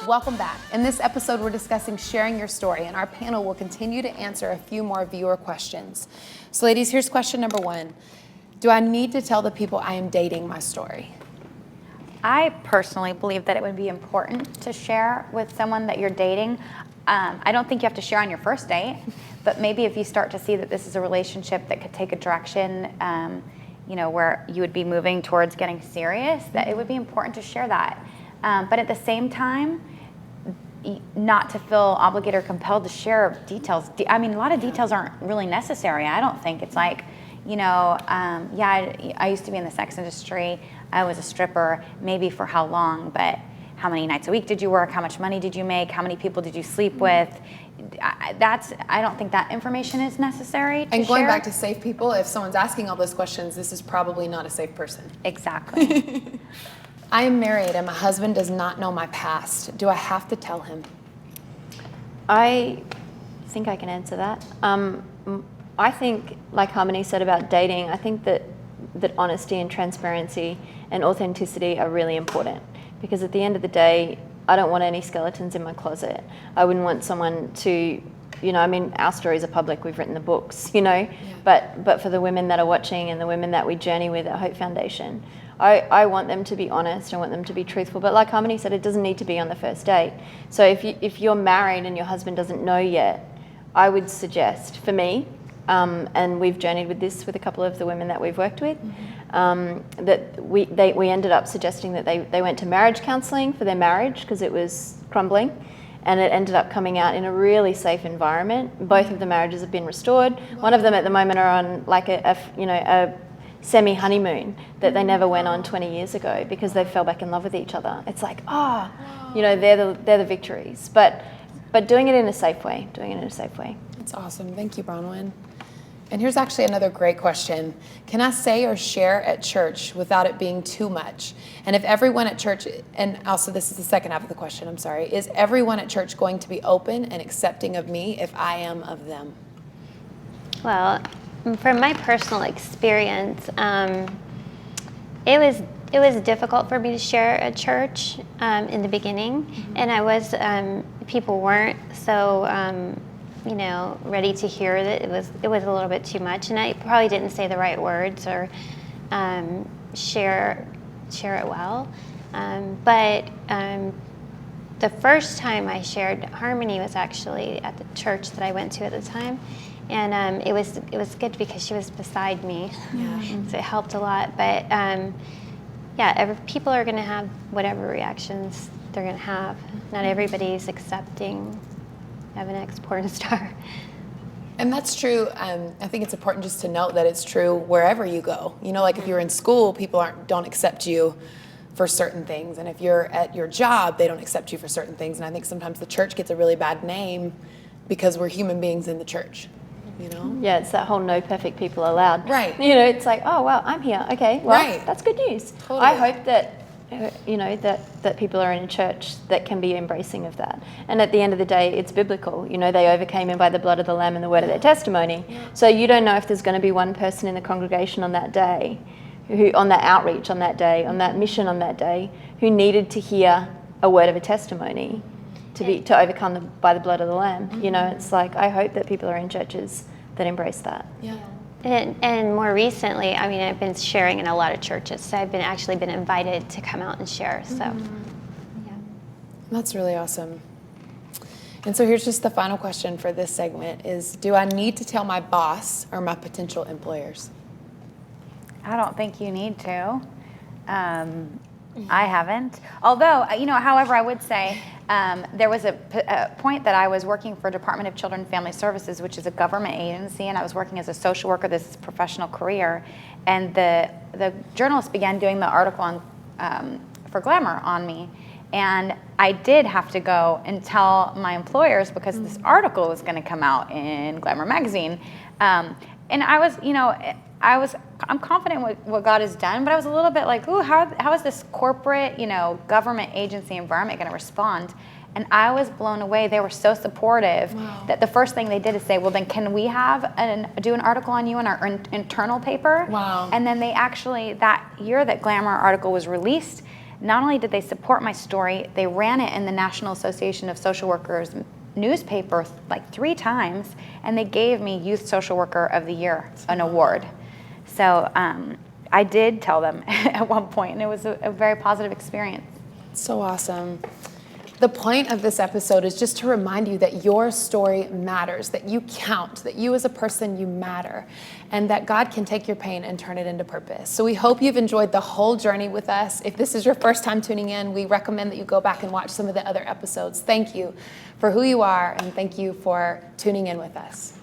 Welcome back. In this episode, we're discussing sharing your story, and our panel will continue to answer a few more viewer questions. So ladies, here's question number 1. Do I need to tell the people I am dating my story? I personally believe that it would be important to share with someone that you're dating. I don't think you have to share on your first date, but maybe if you start to see that this is a relationship that could take a direction, where you would be moving towards getting serious, that it would be important to share that. But at the same time, not to feel obligated or compelled to share details. I mean, a lot of details aren't really necessary. I don't think it's like, I used to be in the sex industry. I was a stripper, maybe for how long, but how many nights a week did you work? How much money did you make? How many people did you sleep with? I don't think that information is necessary to And going share. back to safe people, if someone's asking all those questions, this is probably not a safe person. Exactly. I am married and my husband does not know my past. Do I have to tell him? I think I can answer that. I think, like Harmony said about dating, I think that honesty and transparency and authenticity are really important, because at the end of the day, I don't want any skeletons in my closet. I wouldn't want someone to, our stories are public, we've written the books, but for the women that are watching and the women that we journey with at Hope Foundation, I want them to be honest, I want them to be truthful. But like Harmony said, it doesn't need to be on the first date. So if you're married and your husband doesn't know yet, I would suggest, for me, and we've journeyed with this with a couple of the women that we've worked with, that we ended up suggesting that they went to marriage counselling for their marriage because it was crumbling, and it ended up coming out in a really safe environment. Both of the marriages have been restored. One of them at the moment are on like a semi-honeymoon that they never went on 20 years ago because they fell back in love with each other. It's like, they're the victories. But doing it in a safe way, That's awesome. Thank you, Bronwen. And here's actually another great question. Can I say or share at church without it being too much? And if everyone at church, and also this is the second half of the question, I'm sorry, is everyone at church going to be open and accepting of me if I am of them? Well, from my personal experience, it was difficult for me to share at church in the beginning, and I was people weren't so ready to hear that it was a little bit too much, and I probably didn't say the right words or share it well. But the first time I shared Harmony was actually at the church that I went to at the time. And it was good because she was beside me, so it helped a lot. But people are going to have whatever reactions they're going to have. Not everybody's accepting of an ex-porn star. And that's true. I think it's important just to note that it's true wherever you go. Like if you're in school, people don't accept you for certain things. And if you're at your job, they don't accept you for certain things. And I think sometimes the church gets a really bad name because we're human beings in the church. Yeah, it's that whole no perfect people allowed. Right. It's like, oh, well, I'm here. Okay, well, right. That's good news. Totally. I hope that, that people are in a church that can be embracing of that. And at the end of the day, it's biblical. They overcame him by the blood of the Lamb and the word of their testimony. Yeah. So you don't know if there's going to be one person in the congregation on that day, who on that outreach on that day, on that mission on that day, who needed to hear a word of a testimony to overcome by the blood of the Lamb. It's like, I hope that people are in churches that embrace that. Yeah. And more recently, I've been sharing in a lot of churches, so I've been invited to come out and share. So, yeah. That's really awesome. And so here's just the final question for this segment is, do I need to tell my boss or my potential employers? I don't think you need to. I haven't. Although, however, I would say there was a point that I was working for Department of Children and Family Services, which is a government agency, and I was working as a social worker. This is a professional career. And the journalist began doing the article for Glamour on me. And I did have to go and tell my employers because this article was going to come out in Glamour magazine. And I was, I'm confident what God has done, but I was a little bit like, ooh, how is this corporate, government agency environment going to respond? And I was blown away. They were so supportive that the first thing they did is say, well, then can we do an article on you in our internal paper? Wow. And then they actually, that year that Glamour article was released, not only did they support my story, they ran it in the National Association of Social Workers newspaper like 3 times, and they gave me Youth Social Worker of the Year, an award. So I did tell them at one point, and it was a very positive experience. So awesome. The point of this episode is just to remind you that your story matters, that you count, that you as a person, you matter, and that God can take your pain and turn it into purpose. So we hope you've enjoyed the whole journey with us. If this is your first time tuning in, we recommend that you go back and watch some of the other episodes. Thank you for who you are, and thank you for tuning in with us.